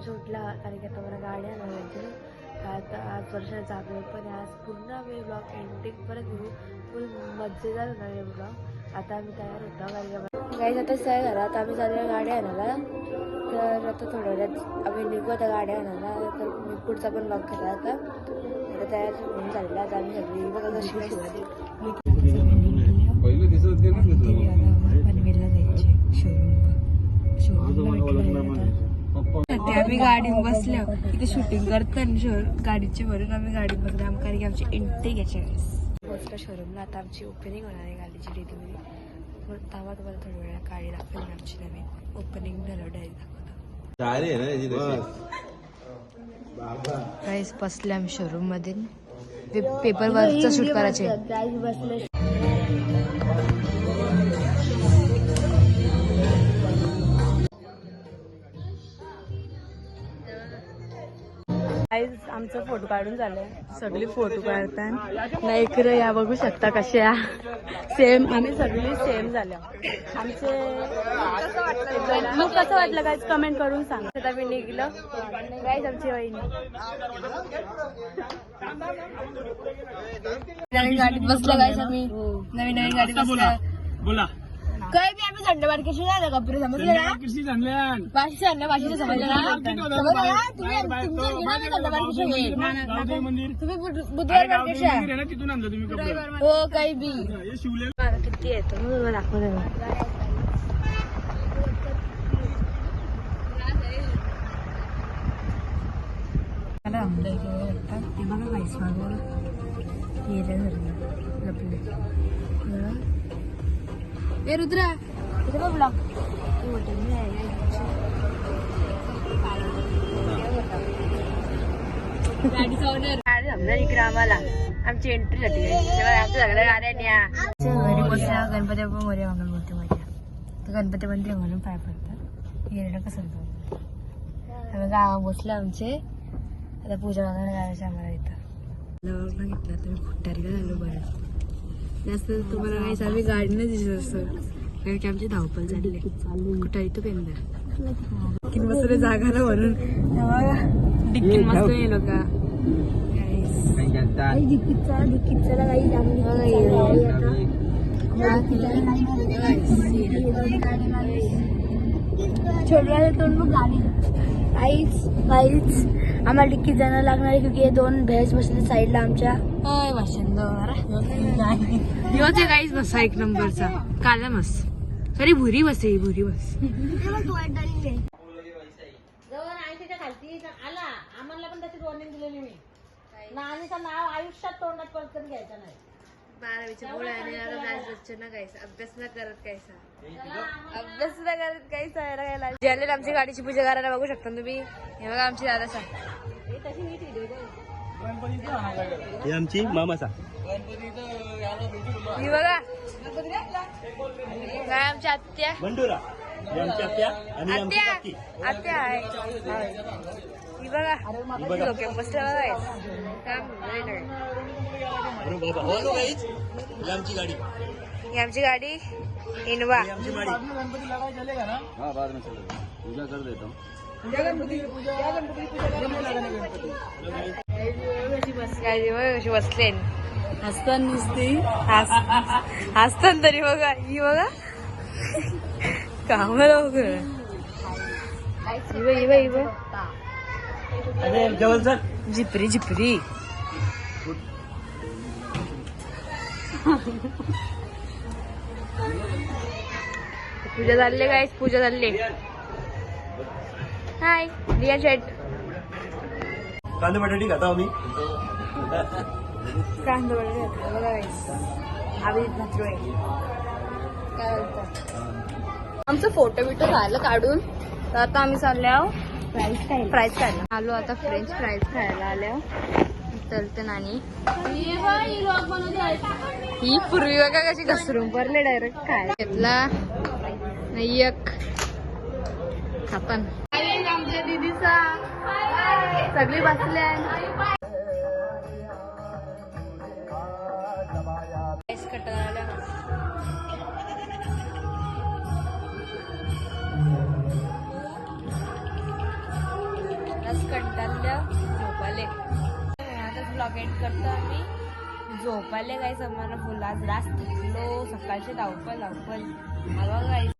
शूटला, कारण की आता मला गाडी आणायची ना. आता आज वर्षाला जागलो, पण आज पूर्ण आम्ही ब्लॉग एंडिंग परत घेऊ. फुल मजेदार होणार आहे ब्लॉग. आता आम्ही तयार होतो, कारण गाईज आता सय घरात आम्ही चालू गाडी आणायला. तर आता थोड्या वेळात आम्ही निघू आता गाड्या आणायला. तर मी पुढचा पण ब्लॉग केला आता तयार होऊन चालला. आता आम्ही सगळी बघा कशी पनवेलला जायचे आम्ही गाडीत बसल्या इथे शूटिंग करताना गाडीची भरून आम्ही गाडीत बसलो. आम्ही कारण की आमची एंट्री घ्यायची पोचलो शोरूमला. आता आमची ओपनिंग होणार आहे गाडीची डिलिव्हरी. तेव्हा तुम्हाला थोड्या वेळा गाडी दाखवेल आमची नवीन ओपनिंग झालं डायरेक्ट गाईस बसले आम्ही शोरूम मध्ये. पेपर वर्कचं शूट करायचे. आमचं फोटो काढून झालंय. सगळी फोटो काढतात नाही खरं. या बघू शकता कशा सेम. आम्ही सगळी सेम झाल्या. आमचे मग कसं वाटलं काय कमेंट करून सांगा. आता मी निघलं गाईस. आमची वहिनी नवीन गाडीत बसलं गाईस. आम्ही नवीन नवीन गाडीत बसला. बोला काय बी आम्ही थंड बारकेशी झालं कपडे समजले ना. बाशीचे आणलं बाशीचे समजलं ना. तुम्ही बुधवार बारकेशी हो काही बी किती येतो दाखवते मला आंबे वाटतात ते बघा काहीच मागवलं गेलं घरी लपले. ए रुद्रा इथे बघ ब्लॉग गाडीचा ऑर्डर गाडी समजा इकडे आम्हाला आमची एंट्री साठी आमच्या सगळ्या गाड्या बसल्या. गणपती मोर्या म्हणून बोलते माझ्या. तर गणपती मंदिर म्हणून पाय पडतात. येणं कसं आम्ही गावा बसले आमचे. आता पूजा वगैरे करायची आम्हाला इथं बघितलं तुम्ही खुट्टारीला झालो बरं जास्त. तुम्हाला काही आम्ही गाडीनं दिसत असतं कारण की आमची धावपळ झाली. कुठं इथं पेंदा किती मस्त जागा ना म्हणून डिक्की मस्त येलो का छोट्या तोंड गाडी आईच आईच आम्हाला डिक्कीत जाणं लागणार आहे. क्योंकि दोन भैंस बसले साईडला आमच्या. गाईच बसा एक नंबरचा काला मस. सॉरी भुरी बस आहे भुरी बस. आम्हाला पण त्याची वॉर्निंग दिलेली मी. नानीचं नाव आयुष्यात तोंडात पटकन घ्यायचं नाही. 12वीच्या बोळ आणि ना काहीच अभ्यास न करत काहीसा. अभ्यास न करत काहीसा. ज्याला आमची गाडीची पूजा करायला बघू शकता तुम्ही. हे बघा आमची दादा ही आमची मामासा. ही बघा काय आमची आत्या बंडुरा. आत्या आहे. ही बघा डोक्यात बसल्या आमची गाडी. ही आमची गाडी इनोवा. पूजा कर देतो. कशी बसले हसताना नुसती हसताना तरी बघा. ही बघा कामाला वगैरे झिपरी झिपरी. पूजा चालले गाईस पूजा चालले. हाय रिया शेट. कांदे बटाटी खाता आम्ही. कांदा बटाटे बघा गाईस. काय आमचं फोटो बिटो झालं काढून. तर आता आम्ही चालले आहो फ्राईज खायला. आलो आता फ्रेंच फ्राईज खायला आल्या. चलते नानी ही पूर्वी बघा कशी घसरून पडले डायरेक्ट खायला घेतला नाही एक खातान. आमच्या दीदीचा सगळी बसले. मस्त कंटाळल्या झोपाले. आता ब्लॉग एंड करतो आम्ही. झोपाले काही समजा फुल आज रास्त थकलो. सकाळचे धावपळ. आवा गाईस